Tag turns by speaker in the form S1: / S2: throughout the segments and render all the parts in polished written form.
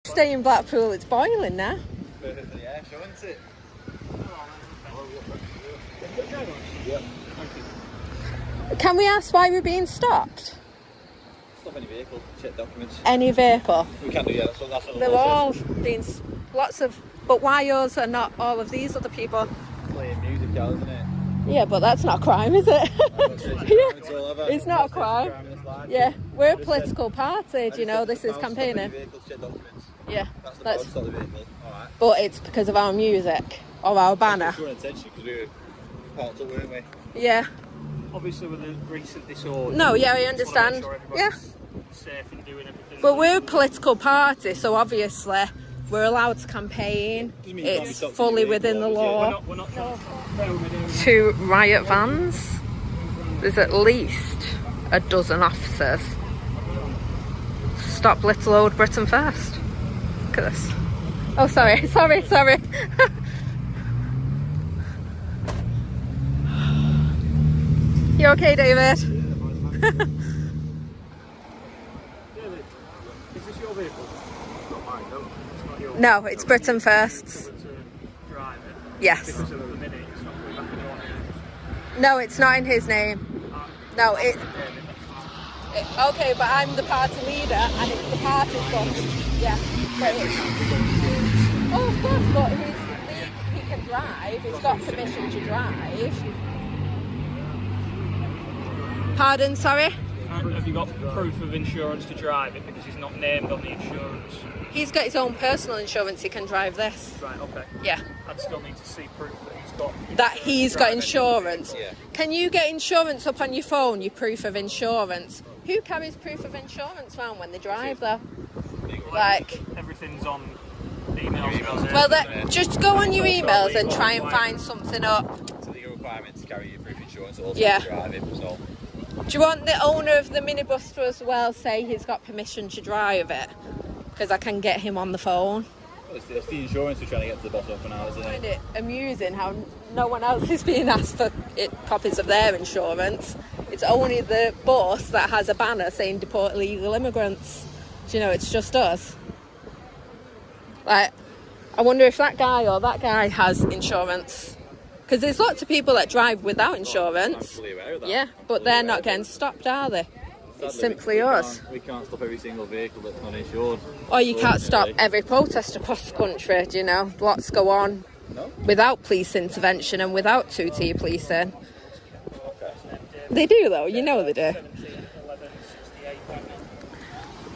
S1: Stay in Blackpool, it's boiling now.
S2: Yeah, sure, isn't it?
S1: Can we ask why we're being stopped?
S2: Stop any vehicle, check documents.
S1: Any vehicle?
S2: We can do, yeah, that's what
S1: They're all being, lots of, but why yours and not all of these other people?
S2: Playing music, isn't it?
S1: Yeah, but that's not a crime, is it?
S2: Yeah.
S1: It's not a crime. Yeah, we're a political party, do you know, this is campaigning. Yeah, that's but it's because of our music or our banner.
S2: Because we were parked up, weren't we?
S1: Yeah.
S3: Obviously with the recent disorder.
S1: No, yeah, I understand.
S3: Sure
S1: yeah.
S3: Safe and doing everything.
S1: But we're a political party, so obviously we're allowed to campaign. It's fully within the law.
S3: We're not
S1: Two riot vans. There's at least a dozen officers. Stop Little Old Britain first. Look at this. Oh, sorry. You okay, David?
S3: Is this your vehicle? It's not mine, no. It's not yours.
S1: No, it's Britain first.
S3: Drive it.
S1: Yes.
S3: Because at the minute it's not going back in your hands.
S1: No, it's not in his name. No, it. Okay, but I'm the party leader, and it's the party's bus. Yeah. Oh, of course, but he can drive. He's got permission to drive. Pardon, sorry?
S3: Have you got proof of insurance to drive it because he's not named on the insurance?
S1: He's got his own personal insurance. He can drive this.
S3: Right, okay.
S1: Yeah.
S3: I'd still need to see proof that he's got.
S1: That he's got insurance.
S2: Yeah.
S1: Can you get insurance up on your phone? Your proof of insurance. Who carries proof of insurance around when they drive though? Like
S3: everything's on emails.
S1: Well, just go on your emails and try and find something up.
S2: It's a legal requirement to carry your proof of insurance also
S1: Yeah.
S2: driving, so.
S1: Do you want the owner of the minibus to as well say he's got permission to drive it? Because I can get him on the phone.
S2: Well, it's the insurance we're trying to get to the bottom of for now, isn't
S1: I
S2: it?
S1: find it amusing how no one else is being asked for copies of their insurance. It's only the bus that has a banner saying deport illegal immigrants. Do you know, it's just us. Like, I wonder if that guy or that guy has insurance. Because there's lots of people that drive without insurance.
S2: I'm fully aware of that.
S1: Yeah, but they're not getting stopped, are they? It's simply us.
S2: We can't stop every single vehicle that's not insured.
S1: Or you can't stop every protest across the country, do you know? Lots go on without police intervention and without two-tier policing. They do though, you know they do.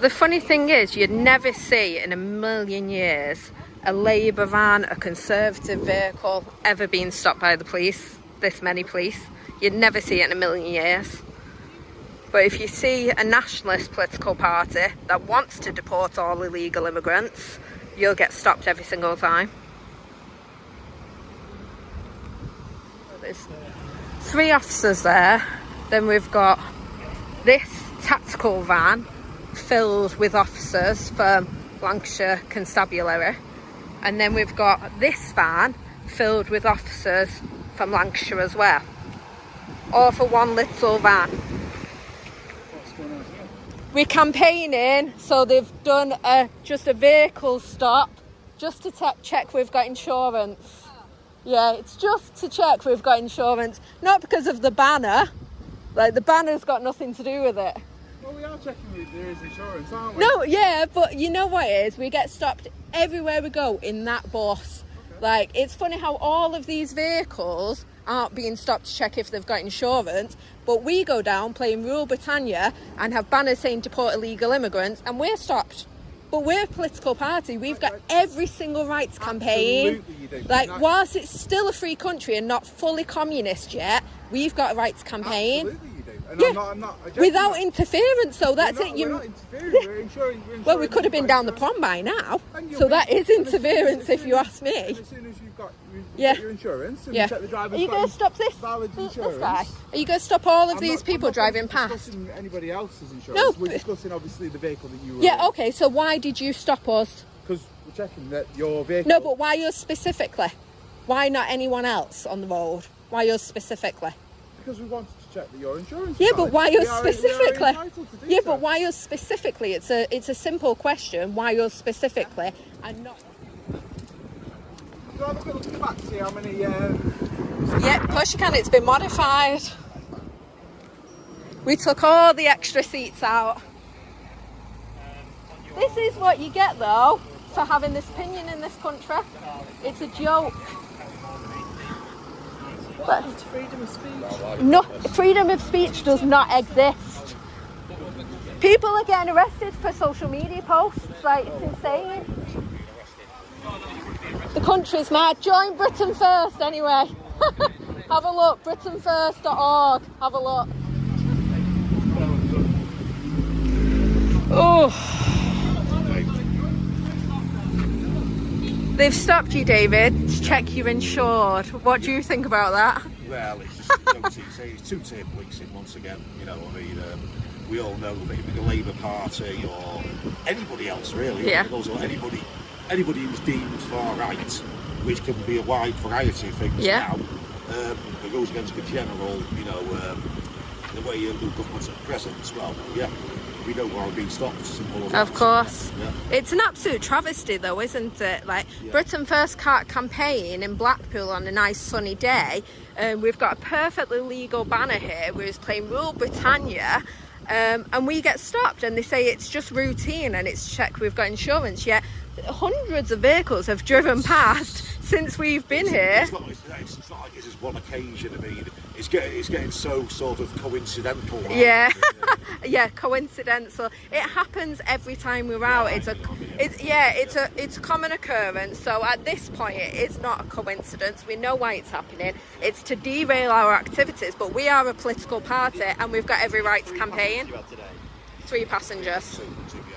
S1: The funny thing is, you'd never see in a million years a Labour van, a Conservative vehicle ever being stopped by the police, this many police. You'd never see it in a million years. But if you see a nationalist political party that wants to deport all illegal immigrants, you'll get stopped every single time. There's 3 officers there. Then we've got this tactical van filled with officers from Lancashire Constabulary. And then we've got this van filled with officers from Lancashire as well. All for one little van. We're campaigning, so they've done just a vehicle stop just to check we've got insurance. Yeah, it's just to check we've got insurance, not because of the banner. Like, the banner's got nothing to do with it.
S4: Well, we are checking if there is insurance, aren't we?
S1: No, yeah, but you know what it is? We get stopped everywhere we go in that bus. Okay. Like, it's funny how all of these vehicles aren't being stopped to check if they've got insurance, but we go down playing Rule Britannia and have banners saying deport illegal immigrants, and we're stopped. But we're a political party. We've got every single right to campaign.
S4: Absolutely you do.
S1: Like, whilst it's still a free country and not fully communist yet, we've got a right to campaign.
S4: Absolutely you do. And
S1: Yeah.
S4: I'm not
S1: Without interference, so that's it.
S4: We're not interfering. We're ensuring
S1: Well, we could have been down the prom by now.
S4: And you'll
S1: So
S4: be-
S1: that is
S4: and as
S1: interference if you ask
S4: And
S1: me.
S4: as soon as you've got
S1: Yeah.
S4: your insurance and
S1: Yeah.
S4: you check the
S1: Are
S4: driver's
S1: you going to stop this
S4: valid
S1: this
S4: insurance.
S1: guy? Are you going to stop all of
S4: I'm
S1: these
S4: not-
S1: people
S4: I'm not
S1: driving past?
S4: discussing anybody else's insurance.
S1: No,
S4: We're
S1: but-
S4: discussing obviously the vehicle that you were
S1: Yeah, okay, so why did you stop us?
S4: Because we're checking that your vehicle...
S1: No, but why yours specifically? Why not anyone else on the road? Why yours specifically?
S4: Because we wanted to check that your insurance is
S1: Yeah, but
S4: valid.
S1: why us
S4: We are
S1: specifically?
S4: entitled to do
S1: Yeah,
S4: so.
S1: but why us specifically? It's a simple question. Why us specifically, and not?
S4: Do you have a quick look at the back to see how many...
S1: Yeah, of course you can. It's been modified. We took all the extra seats out. This is what you get though for having this opinion in this country. It's a joke. But
S4: It's freedom of speech.
S1: no, freedom of speech does not exist. People are getting arrested for social media posts. Like, it's insane. The country's mad. Join Britain First anyway. Have a look. BritainFirst.org. Have a look. Oh. They've stopped you, David, to check you're insured. What do you think about that?
S5: Well, it's just it's two-tier policing once again. You know, I mean, we all know that with the Labour Party or anybody else really,
S1: Yeah.
S5: also anybody who's deemed far right, which can be a wide variety of things
S1: Yeah.
S5: now, that goes against the general, you know, the way the government's at present. Well, yeah. We know where we're being stopped. Simple as
S1: Of
S5: that.
S1: course.
S5: Yeah.
S1: It's an absolute travesty though, isn't it? Like, Britain First campaign in Blackpool on a nice sunny day. We've got a perfectly legal banner here where it's playing Rule Britannia. And we get stopped and they say it's just routine and it's check we've got insurance. Yet hundreds of vehicles have driven past since we've been here.
S5: It's not like it's just one occasion. I mean, it's getting so sort of coincidental. Now.
S1: Yeah. Yeah, coincidental. It happens every time we're out. It's a common occurrence. So at this point, it's not a coincidence. We know why it's happening. It's to derail our activities. But we are a political party, and we've got every right to campaign.
S2: You had today.
S1: 3 passengers.
S5: Two, yeah.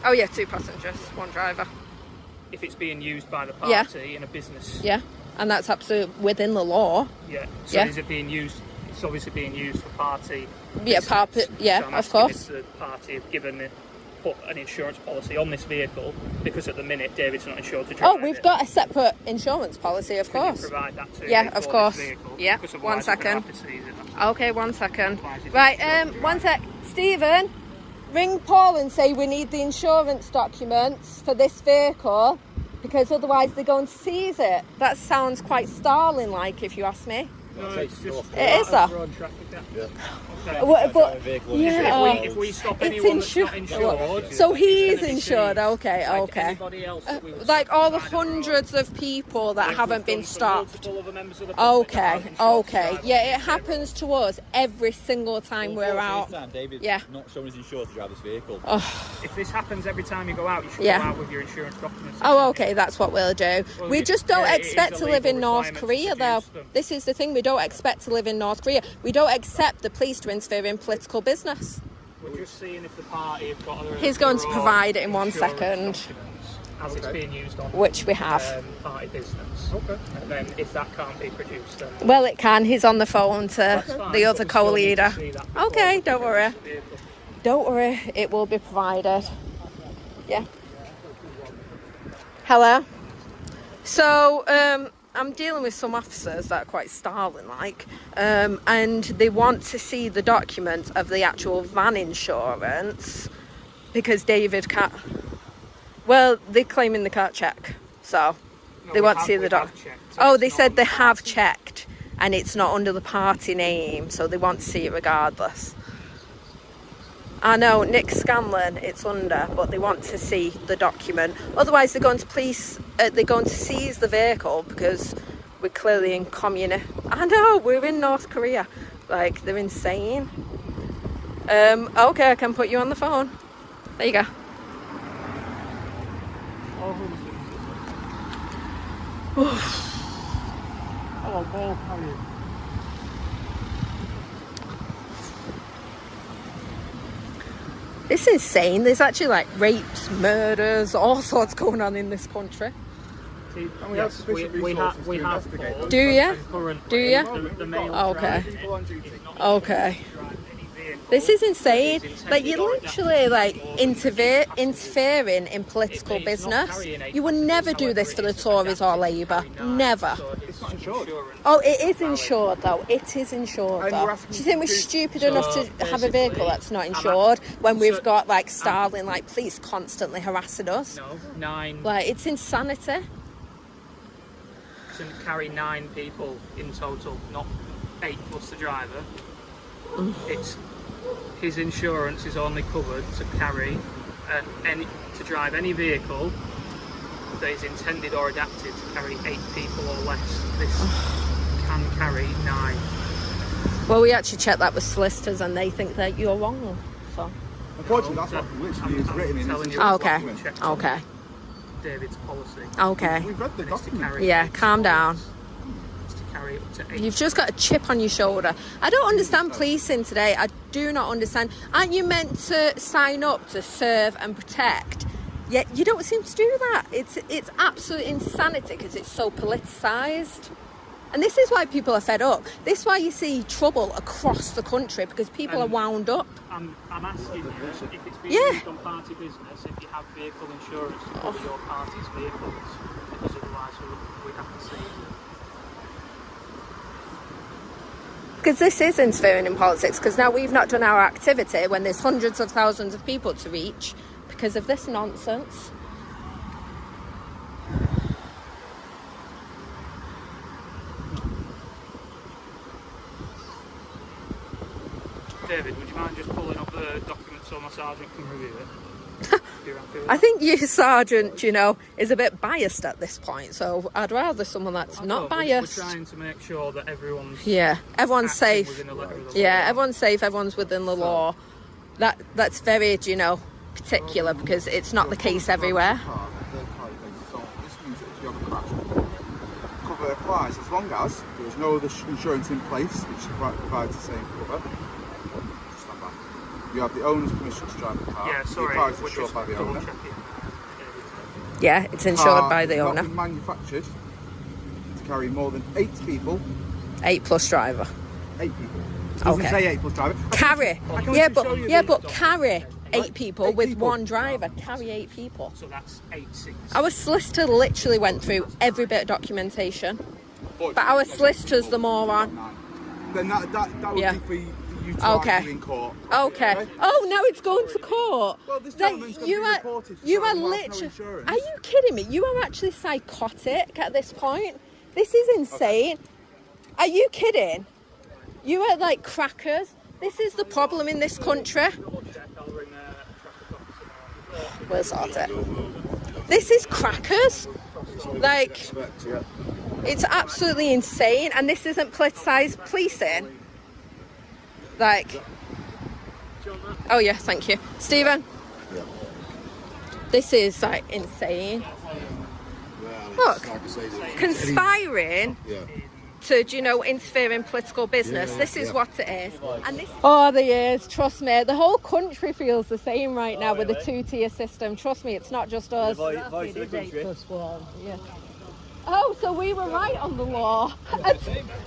S1: Oh yeah, 2 passengers, 1 driver.
S3: If it's being used by the
S1: Yeah.
S3: party in a business.
S1: Yeah, and that's absolutely within the law.
S3: Yeah. So
S1: Yeah.
S3: is it being used? It's obviously being used for party.
S1: Yeah,
S3: business.
S1: yeah,
S3: So I'm
S1: of
S3: asking
S1: course.
S3: if the party have put an insurance policy on this vehicle, because at the minute David's not insured to drive.
S1: Oh, we've got a separate insurance policy, of
S3: Can you
S1: course.
S3: provide that to
S1: Yeah,
S3: me
S1: of
S3: for
S1: course.
S3: this vehicle?
S1: Yeah,
S3: Because
S1: 1
S3: otherwise we're gonna
S1: second.
S3: have to seize it.
S1: Okay, 1 second.
S3: Otherwise it's
S1: Right,
S3: insurance.
S1: 1 sec. Stephen, ring Paul and say we need the insurance documents for this vehicle because otherwise they're going to seize it. That sounds quite Stalin-like, if you ask me.
S3: No, it's just
S1: It is, though.
S3: road traffic.
S5: Yeah.
S3: Okay.
S1: But,
S2: vehicle
S1: yeah,
S3: If we stop
S1: it's
S3: anyone that's not
S1: insured.
S3: insured,
S1: So
S3: it's
S1: he's
S3: gonna be
S1: insured.
S3: seized.
S1: Okay,
S3: Like
S1: okay.
S3: anybody else that we would
S1: Like all the
S3: find on road.
S1: hundreds of people that
S3: If
S1: haven't
S3: we've
S1: been
S3: done for
S1: stopped.
S3: multiple other members of the public that
S1: Okay,
S3: aren't insured to
S1: okay.
S3: drive
S1: Yeah,
S3: on
S1: it
S3: this vehicle.
S1: happens to us every single time we're out.
S2: David's
S1: Yeah.
S2: not showing his insurance to drive this vehicle.
S3: If this happens every time you go out, you should
S1: Yeah.
S3: go out with your insurance documents.
S1: Oh, okay, that's what we'll do.
S3: Well,
S1: We just don't
S3: yeah, it is
S1: expect
S3: a
S1: to live
S3: legal
S1: in North
S3: requirement to
S1: Korea, though.
S3: produce them.
S1: This is the thing, we don't expect to live in North Korea. We don't accept the police to interfere in political business.
S3: We're just seeing if the party have got other.
S1: He's going to
S3: their own
S1: provide it in 1
S3: insurance
S1: second.
S3: documents as it's being used on
S1: Which we have.
S3: party business.
S4: Okay.
S3: And then if that can't be produced, then
S1: Well, it can. He's on the phone to
S3: that's fine,
S1: the
S3: but
S1: other
S3: we still need to
S1: co-leader.
S3: see that before
S1: Okay,
S3: we
S1: don't
S3: can
S1: worry.
S3: produce the vehicle.
S1: Don't worry, it will be provided. Yeah. Hello. So, I'm dealing with some officers that are quite Stalin-like, and they want to see the document of the actual van insurance because David can't. Well, they're claiming they can't check, so
S3: No,
S1: they
S3: we
S1: want to
S3: have-
S1: see the
S3: we
S1: doc.
S3: have checked, so
S1: Oh,
S3: it's
S1: they
S3: not
S1: said
S3: on
S1: they
S3: the
S1: have
S3: party.
S1: checked, and it's not under the party name, so they want to see it regardless. I know, Nick Scanlon, it's under, but they want to see the document. Otherwise, they're going to seize the vehicle because we're clearly in communist. I know, we're in North Korea. Like, they're insane. Okay, I can put you on the phone. There you go.
S4: Hello, Paul. How are you?
S1: It's insane. There's actually like rapes, murders, all sorts going on in this country.
S3: See,
S4: And we have
S3: yes,
S4: sufficient
S3: we
S4: resources
S3: we
S4: to
S3: have
S4: investigate
S3: Paul,
S4: them.
S1: Do ya?
S3: and currently
S1: Do ya?
S3: The male
S1: Okay.
S3: driver
S4: People on duty.
S3: is not
S1: Okay.
S3: to drive any vehicle.
S1: This is insane.
S3: It's
S1: Like, you're
S3: intended or
S1: literally like
S3: adapted to
S1: interfering in political
S3: It's not
S1: business.
S3: carrying a
S1: You would never do this for the
S3: passengers, however,
S1: Tories or
S3: it's
S1: Labour.
S3: adapted to carry knives,
S1: Never.
S3: so
S4: It's it's insured.
S1: Oh, it is insured though. It is insured
S4: And
S1: though.
S4: we're asking
S1: Do you think we're
S4: you to-
S1: stupid enough to have a vehicle
S3: basically,
S1: that's not
S3: I'm
S1: insured when we've
S3: so-
S1: got like Starling, like police constantly harassing us?
S3: No, 9.
S1: Like, it's insanity.
S3: To carry 9 people in total, not 8 plus the driver. It's his insurance is only covered to carry to drive any vehicle that is intended or adapted to carry 8 people or less. This can carry 9.
S1: Well, we actually checked that with solicitors and they think that you're wrong. So.
S4: Unfortunately, that's what literally is written in
S3: telling
S4: his
S3: you.
S1: Oh,
S4: insurance
S1: okay.
S4: document.
S1: Okay.
S3: David's policy.
S1: Okay.
S4: We've read the
S3: It's to
S4: document.
S3: carry
S1: Yeah,
S3: 8
S1: calm down.
S3: It's to carry up to 8.
S1: You've just got a chip on your shoulder. I don't understand policing today. I do not understand. Aren't you meant to sign up to serve and protect? Yet you don't seem to do that. It's absolute insanity because it's so politicised. And this is why people are fed up. This is why you see trouble across the country because people are wound up.
S3: I'm asking you, if it's being
S1: Yeah.
S3: used on party business, if you have vehicle insurance to cover your party's vehicles, because otherwise we'd have to see.
S1: Because this is interfering in politics because now we've not done our activity when there's hundreds of thousands of people to reach because of this nonsense.
S3: David, would you mind just pulling up the document so my sergeant can review it? If you're happy with
S1: I
S3: that?
S1: think your sergeant, is a bit biased at this point, so I'd rather someone that's
S3: I
S1: not
S3: know,
S1: biased.
S3: We're trying to make sure that everyone's
S1: Yeah, everyone's
S3: acting
S1: safe.
S3: within the letter of the
S1: Yeah,
S3: law.
S1: everyone's safe, everyone's within the law. That's very, particular because it's not the case everywhere.
S4: So this means that if you have a crash, cover applies as long as there is no other insurance in place which provides the same cover. Stand back. You have the owner's permission to drive the car.
S3: Yeah, sorry,
S4: The car is
S3: we're
S4: insured
S3: just
S4: by the
S3: double
S4: owner.
S3: checking.
S1: Yeah, it's insured
S4: Car
S1: by the
S4: has
S1: owner.
S4: Not been manufactured to carry more than 8 people.
S1: 8 plus driver.
S4: 8 people. It doesn't
S1: Okay.
S4: say 8 plus driver.
S1: Carry.
S4: I can
S1: Yeah,
S4: literally show you
S1: but
S4: the-
S1: carry 8 people
S4: 8
S1: with
S4: people.
S1: 1 driver. Carry 8 people.
S3: So that's 8 seats.
S1: Our solicitor literally went through every bit of documentation. But our solicitor's the moron.
S4: Then that would
S1: Yeah.
S4: be for you to
S1: Okay.
S4: argue in court.
S1: Okay. Oh, now it's going to court.
S4: Well, this
S1: Like,
S4: gentleman's gonna be reported for
S1: you are
S4: driving whilst no
S1: literally.
S4: insurance.
S1: Are you kidding me? You are actually psychotic at this point. This is insane. Are you kidding? You are like crackers. This is the problem in this country. We'll sort it. This is crackers. Like, it's absolutely insane, and this isn't politicised policing. Like, oh yeah, thank you, Stephen. This is like insane. Look, conspiring to, interfere in political business. This is what it is. And this. Oh, there is. Trust me, the whole country feels the same right now with the 2-tier system. Trust me, it's not just us.
S2: Voice of the country.
S1: Yeah. Oh, so we were right on the law.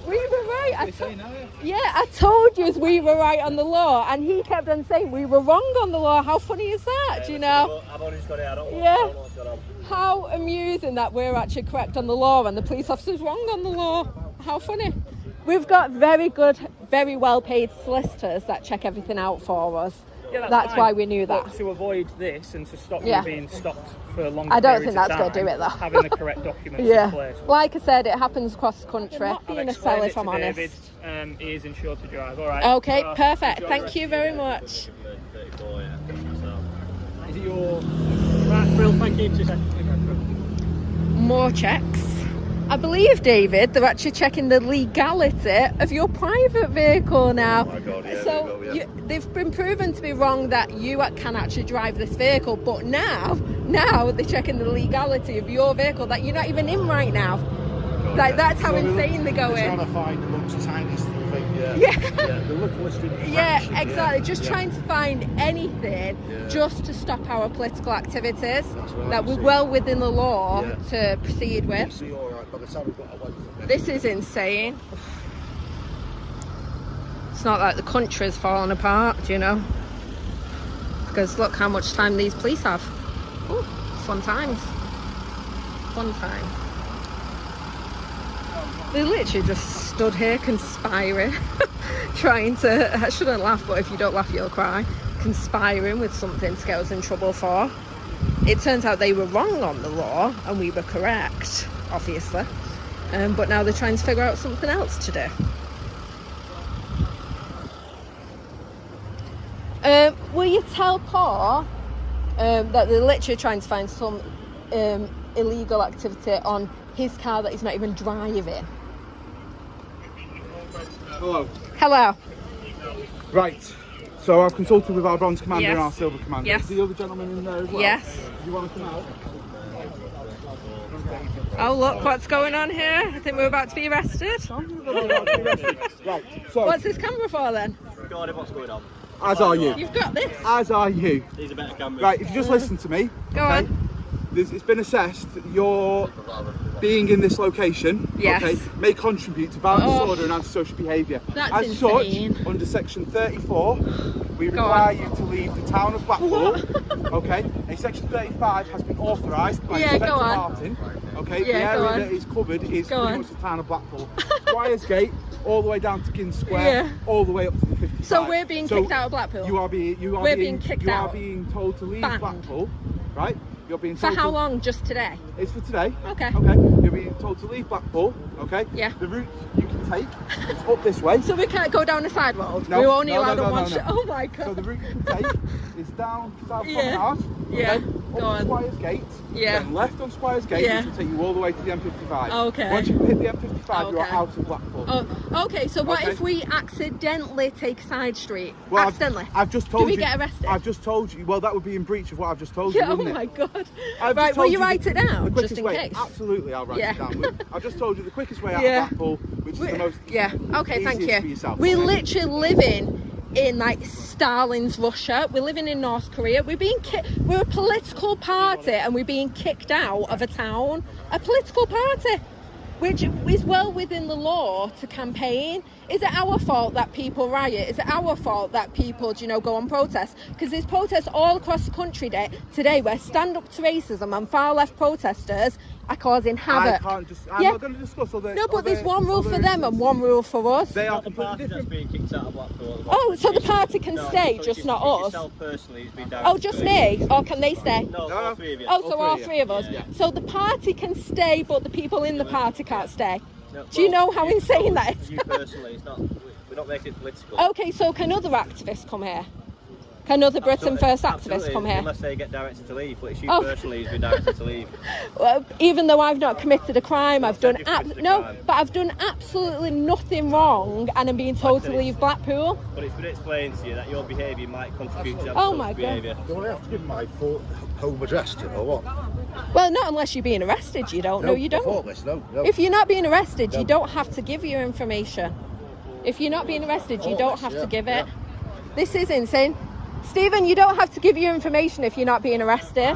S1: We were right. I told you we were right on the law, and he kept on saying we were wrong on the law. How funny is that? Do you know?
S2: I've only just got it. I don't know
S1: Yeah.
S2: what's going on.
S1: How amusing that we're actually correct on the law and the police officer's wrong on the law. How funny. We've got very good, very well paid solicitors that check everything out for us.
S3: Yeah,
S1: that's
S3: fine.
S1: why we knew that.
S3: But to avoid this and to stop
S1: Yeah.
S3: you being stopped for longer
S1: I don't
S3: periods
S1: think
S3: of
S1: that's going to
S3: time,
S1: do it though.
S3: having the correct documents in
S1: Yeah.
S3: place.
S1: Like I said, it happens across the country.
S3: I've
S1: Being a
S3: explained
S1: seller,
S3: it
S1: if I'm
S3: to
S1: honest.
S3: David. He is insured to drive. All right.
S1: Okay,
S3: So,
S1: perfect.
S3: enjoy the
S1: Thank
S3: rest
S1: you
S3: of your
S1: very
S3: day.
S1: much.
S2: 34, yeah. So.
S3: Is it your right, Brill? Thank you. 2 seconds.
S1: More checks. I believe, David, they're actually checking the legality of your private vehicle now.
S2: Oh my God, yeah,
S1: so
S2: there we go, yeah.
S1: they've been proven to be wrong that you can actually drive this vehicle, but now they're checking the legality of your vehicle that you're not even in right now. Like, that's how insane they're
S5: It's not
S1: going.
S5: a fine amongst the tiniest little thing.
S1: Yeah.
S5: The littlest infraction.
S1: Yeah, exactly. Just trying to find anything just to stop our political activities
S5: what
S1: that
S5: I'm
S1: we're
S5: saying.
S1: well within the law
S5: Yeah.
S1: to proceed with.
S5: See, all right, by the time we've got away from it.
S1: This is insane. It's not like the country's falling apart, because look how much time these police have. Ooh, fun times. Fun time. They literally just stood here conspiring, trying to, I shouldn't laugh, but if you don't laugh you'll cry, conspiring with something to get us in trouble for. It turns out they were wrong on the law and we were correct, obviously. But now they're trying to figure out something else to do. Will you tell Paul that they're literally trying to find some illegal activity on his car that he's not even driving?
S4: Hello.
S1: Hello.
S4: Right. So I've consulted with our bronze commander
S1: Yes.
S4: and our silver commander.
S1: Yes.
S4: Is the other gentleman in there as well?
S1: Yes.
S4: Do you want to come out?
S1: Oh look, what's going on here? I think we're about to be arrested.
S4: Right. So
S1: What's this camera for then?
S2: God, what's going on?
S4: as are you.
S1: You've got this.
S4: As are you.
S2: These are better cameras.
S4: Right. If you just listen to me.
S1: Go
S4: okay?
S1: on.
S4: It's been assessed that your being in this location,
S1: Yes.
S4: okay, may contribute to violent
S1: Oh.
S4: disorder and antisocial behaviour.
S1: That's
S4: As
S1: insane.
S4: such, under section 34, we
S1: Go
S4: require
S1: on.
S4: you to leave the town of Blackpool.
S1: What?
S4: Okay, and section 35 has been authorised by
S1: Yeah,
S4: Inspector
S1: go on.
S4: Martin. Okay,
S1: Yeah,
S4: the
S1: go
S4: area
S1: on.
S4: that is covered is
S1: Go
S4: pretty
S1: on.
S4: much the town of Blackpool. Squires Gate, all the way down to King Square,
S1: Yeah.
S4: all the way up to the 55.
S1: So we're being kicked out of Blackpool?
S4: You are
S1: We're being kicked
S4: you
S1: out.
S4: are being told to leave
S1: Banned.
S4: Blackpool, right? You're being
S1: For
S4: told
S1: how
S4: to,
S1: long? Just today?
S4: It's for today.
S1: Okay.
S4: Okay. You're being told to leave Blackpool. Okay.
S1: Yeah.
S4: The route you can take is up this way.
S1: So we can't go down the side road?
S4: No,
S1: We're only
S4: no,
S1: allowed
S4: no,
S1: on
S4: no,
S1: one
S4: no.
S1: Oh my god.
S4: So the route you can take is down South
S1: Yeah.
S4: Promenade.
S1: Yeah.
S4: Okay,
S1: Go
S4: up
S1: on.
S4: to Squires Gate.
S1: Yeah.
S4: Then left on Squires Gate,
S1: Yeah.
S4: which will take you all the way to the M55.
S1: Okay.
S4: Once you hit the M55, you are
S1: Okay.
S4: out of Blackpool.
S1: Oh, okay, so what
S4: Okay.
S1: if we accidentally take a side street?
S4: Well,
S1: accidentally?
S4: I've just told
S1: Do we
S4: you.
S1: get arrested?
S4: I've just told you. Well, that would be in breach of what I've just told
S1: Yeah,
S4: you,
S1: oh
S4: wouldn't
S1: my
S4: it?
S1: god.
S4: I've just
S1: Right, will
S4: told
S1: you write
S4: the-
S1: it down,
S4: the
S1: just
S4: quickest
S1: in
S4: way.
S1: case?
S4: Absolutely, I'll write
S1: Yeah.
S4: it down. Look, I've just told you the quickest way out
S1: Yeah.
S4: of Blackpool, which is the most
S1: Yeah, okay, thank
S4: easiest for
S1: you.
S4: yourself.
S1: We're
S4: Okay?
S1: literally living in like Stalin's Russia. We're living in North Korea. We're a political party and we're being kicked out of a town. A political party, which is well within the law to campaign. Is it our fault that people riot? Is it our fault that people, go on protest? Because there's protests all across the country today where stand up to racism and far left protesters are causing havoc.
S4: I'm
S1: Yeah.
S4: not going to discuss all the.
S1: No, but there's
S4: other-
S1: one rule for
S4: other
S1: them and one rule for us.
S4: They are
S2: Not the
S4: completely
S2: party that's
S4: different.
S2: being kicked out of Blackpool.
S1: Oh, so the party can stay,
S2: so
S1: just
S2: it's
S1: not
S2: it's
S1: us?
S2: Yourself personally who's been
S1: Oh, just me? Or can they stay?
S2: No,
S4: No,
S2: all
S4: no.
S2: three of you.
S1: Oh, so
S4: All
S1: all
S4: three,
S1: three of us.
S2: yeah.
S1: So the party can stay, but the people in the party can't stay.
S2: No,
S1: Do you
S2: well,
S1: know how insane that is?
S2: You personally, it's not. We're not making it political.
S1: Okay, so can other activists come here? Can other Britain First activists come here?
S2: Unless they get directed to leave, but it's you
S1: Oh.
S2: personally who's been directed to leave.
S1: Well, even though I've not committed a crime, I've done
S2: said you've committed a
S1: no,
S2: crime.
S1: but I've done absolutely nothing wrong, and I'm being told to
S2: Like I said,
S1: leave Blackpool.
S2: But it's been explained to you that your behaviour might contribute to
S1: Oh my
S2: behaviour.
S5: Do I have to give my full home address to or what?
S1: Well, not unless you're being arrested. You don't. No, you don't.
S5: Thoughtless, no.
S1: If you're not being arrested, you
S5: No.
S1: don't have to give your information. If you're not being arrested, you don't have to give it. This is insane. Stephen, you don't have to give your information if you're not being arrested.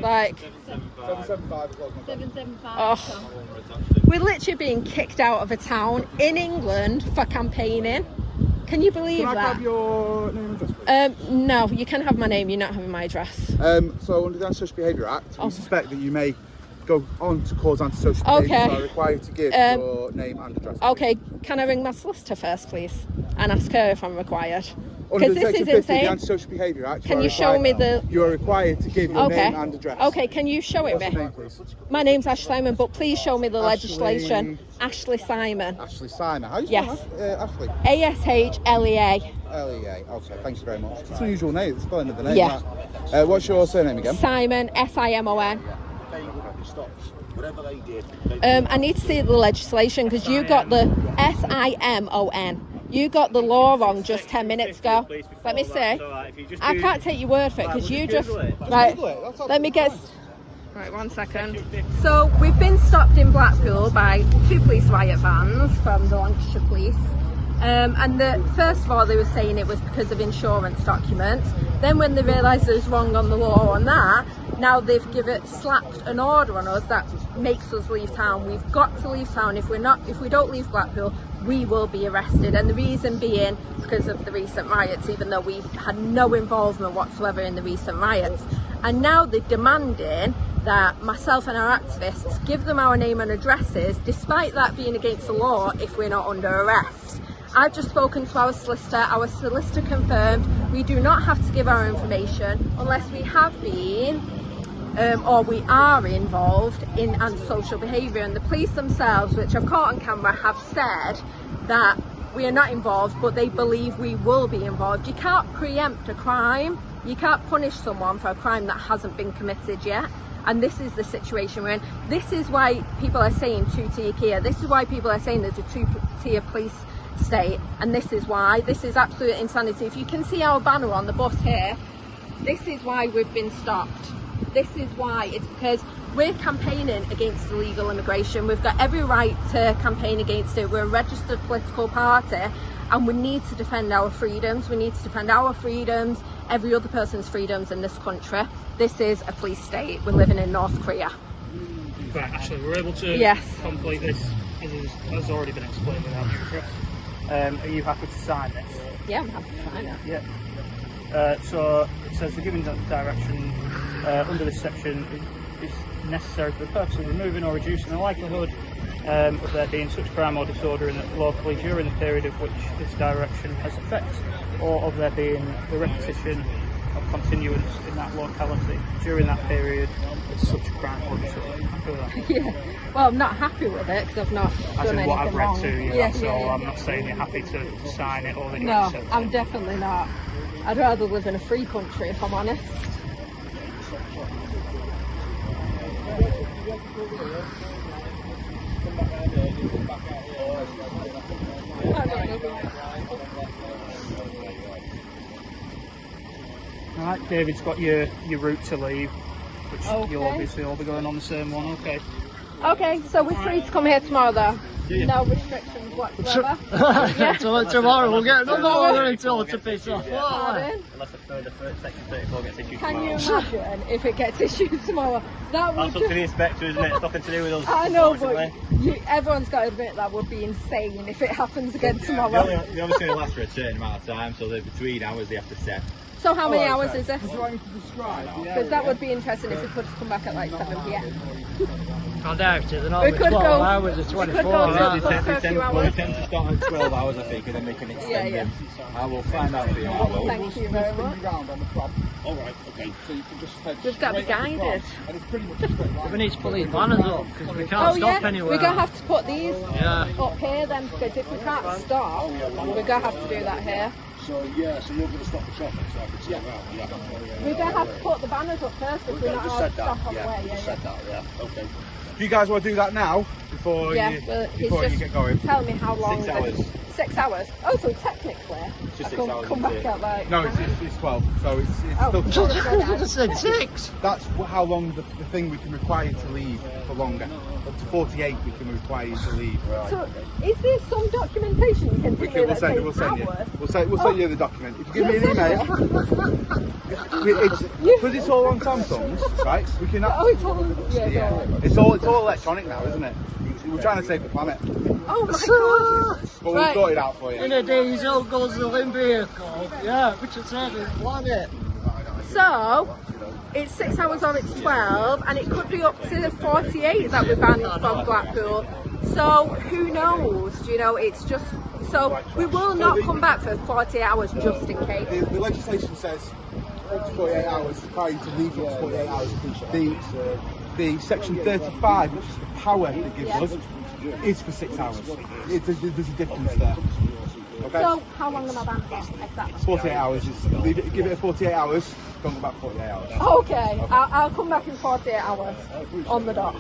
S1: Like,
S4: 775 is what my-
S1: 775. Oh. We're literally being kicked out of a town in England for campaigning. Can you believe
S4: Can I
S1: that?
S4: grab your name and address, please?
S1: No, you can have my name, you're not having my address.
S4: So under the Antisocial Behaviour Act,
S1: Oh.
S4: we suspect that you may go on to cause antisocial
S1: Okay.
S4: behaviour, so I require you to give your name and address. please.
S1: Okay, can I ring my solicitor first, please? And ask her if I'm required?
S4: Under
S1: Because
S4: the
S1: this
S4: section
S1: is
S4: 50 of the
S1: insane.
S4: Antisocial Behaviour Act,
S1: Can you show me the...
S4: you are required to give your
S1: Okay.
S4: name and address.
S1: Okay, can you show it
S4: What's your
S1: me?
S4: name, please?
S1: My name's Ashley Simon, but please show me the
S4: Ashley-
S1: legislation. Ashley Simon.
S4: Ashley Simon. How do you
S1: Yes.
S4: spell that? Ashley?
S1: ASHLEA.
S4: L-E-A. Okay, thanks very much. It's an unusual name, the spelling of the name.
S1: Yeah.
S4: that. What's your surname again?
S1: Simon, SIMON.
S5: Stops. Whatever they did.
S1: I need to see the legislation because you got the SIMON. You got the law wrong just 10 minutes ago. Let me see. I can't take your word for it because you just... Right, let me get... Right, 1 second. So we've been stopped in Blackpool by 2 police riot vans from the Lancashire Police. And first of all, they were saying it was because of insurance documents. Then when they realised it was wrong on the law on that, now they've slapped an order on us that makes us leave town. We've got to leave town. If we don't leave Blackpool, we will be arrested. And the reason being because of the recent riots, even though we had no involvement whatsoever in the recent riots. And now they're demanding that myself and our activists give them our name and addresses, despite that being against the law if we're not under arrest. I've just spoken to our solicitor confirmed we do not have to give our information unless we have been or we are involved in antisocial behaviour, and the police themselves, which I've caught on camera, have said that we are not involved, but they believe we will be involved. You can't preempt a crime, you can't punish someone for a crime that hasn't been committed yet, and this is the situation we're in. This is why people are saying two-tier Kia, this is why people are saying there's a two-tier police state, and this is why. This is absolute insanity. If you can see our banner on the bus here, this is why we've been stopped. This is why. It's because we're campaigning against illegal immigration. We've got every right to campaign against it. We're a registered political party, and we need to defend our freedoms. We need to defend our freedoms, every other person's freedoms in this country. This is a police state. We're living in North Korea.
S3: Right, Ashley, we're able to complete this, as has already been explained without your address. Are you happy to sign this?
S1: Yeah, I'm happy to sign it.
S3: Yeah. So it says the given direction under this section is necessary for the purpose of removing or reducing the likelihood of there being such crime or disorder locally during the period of which this direction has effect, or of there being the repetition of continuance in that locality during that period of such crime or disorder. Happy with that?
S1: Yeah. Well, I'm not happy with it because I've not done anything
S3: what I've read
S1: wrong.
S3: to you, that's all. I'm not saying you're happy to sign it or that you
S1: No,
S3: accept
S1: I'm
S3: it.
S1: definitely not. I'd rather live in a free country, if I'm honest.
S3: Right, David's got your route to leave, which
S1: Okay.
S3: you'll obviously all be going on the same one, okay?
S1: Okay, so we're free to come here tomorrow though? No restrictions whatsoever?
S6: So tomorrow we'll get another order until it's a piss off.
S1: Pardon?
S2: Unless the first section 34 gets issued
S1: Can you
S2: tomorrow.
S1: imagine if it gets issued tomorrow? That would
S2: That's up to the inspector, isn't it? It's nothing to do with us.
S1: I know, but
S2: unfortunately.
S1: everyone's got to admit that would be insane if it happens again tomorrow.
S7: They obviously only last for a certain amount of time, so they're between hours they have to set.
S1: So how many hours is this?
S4: Do I need to describe?
S1: Because that would be interesting if we could come back at like 7 p.m.
S6: I doubt it, they're not
S1: We could
S6: 12
S1: go-
S6: hours, it's
S1: we could
S6: 24
S1: go to-
S6: hours.
S1: Well, for a few
S7: Well,
S1: hours.
S7: they tend to start at 12 hours, I think, and then they can extend
S1: Yeah,
S7: them. I will find out for you. I will.
S1: Thank you very much.
S4: Round on the prop,
S5: All right, okay.
S4: so you can just head
S1: We've got to be
S4: straight up the
S1: guided.
S4: prop, and it's pretty much a straight line.
S6: We need to put these banners up, because we can't
S1: Oh
S6: stop
S1: yeah,
S6: anywhere.
S1: we're going to have to put these
S6: Yeah.
S1: up here then, because if we can't stop, we're going to have to do that here.
S5: So yeah, so you're going to stop the traffic so I can see around. Yeah.
S1: We're going to have to put the banners up first if we're not allowed to stop on the way.
S5: Just said that. Yeah. Okay.
S4: Do you guys want to do that now before
S1: Yeah,
S4: you
S1: well, he's
S4: before you
S1: just
S4: get going?
S1: telling me how long
S7: 6 hours.
S1: 6 hours. Oh, so technically,
S7: Just
S1: I
S7: 6
S1: can
S7: hours,
S1: come
S7: isn't
S1: back
S7: it?
S1: at like...
S4: No, it's 12, so it's
S1: Oh.
S4: still.
S6: I said 6.
S4: That's how long the thing we can require you to leave for longer. Up to 48 we can require you to leave.
S1: So, is there some documentation you can
S4: We
S1: send me
S4: can,
S1: that
S4: we'll
S1: says
S4: send you.
S1: hours?
S4: We'll send you the document. If you give me an email, because it's all on Samsung, right? We can.
S1: Oh, it's all... Yeah,
S4: Yeah,
S1: go on.
S4: it's all electronic now, isn't it? We're trying to save the planet,
S1: Oh my god!
S4: but we'll
S1: Right.
S4: sort it out for you.
S6: In a diesel goes the limb vehicle. Yeah, which is saving the planet.
S1: So, it's 6 hours or it's 12, and it could be up to 48 that we're banned from Blackpool. So, who knows? You know, it's just... So, we will not come back for 48 hours just in case.
S4: The legislation says up to 48 hours, require you to leave up to 48 hours. The section 35, which is the power it gives us, is for 6 hours. There's a difference there. Okay?
S1: So, how long am I banned for? Exactly.
S4: 48 hours. Give it 48 hours, don't go back 48 hours.
S1: Okay, I'll come back in 48 hours on the dot.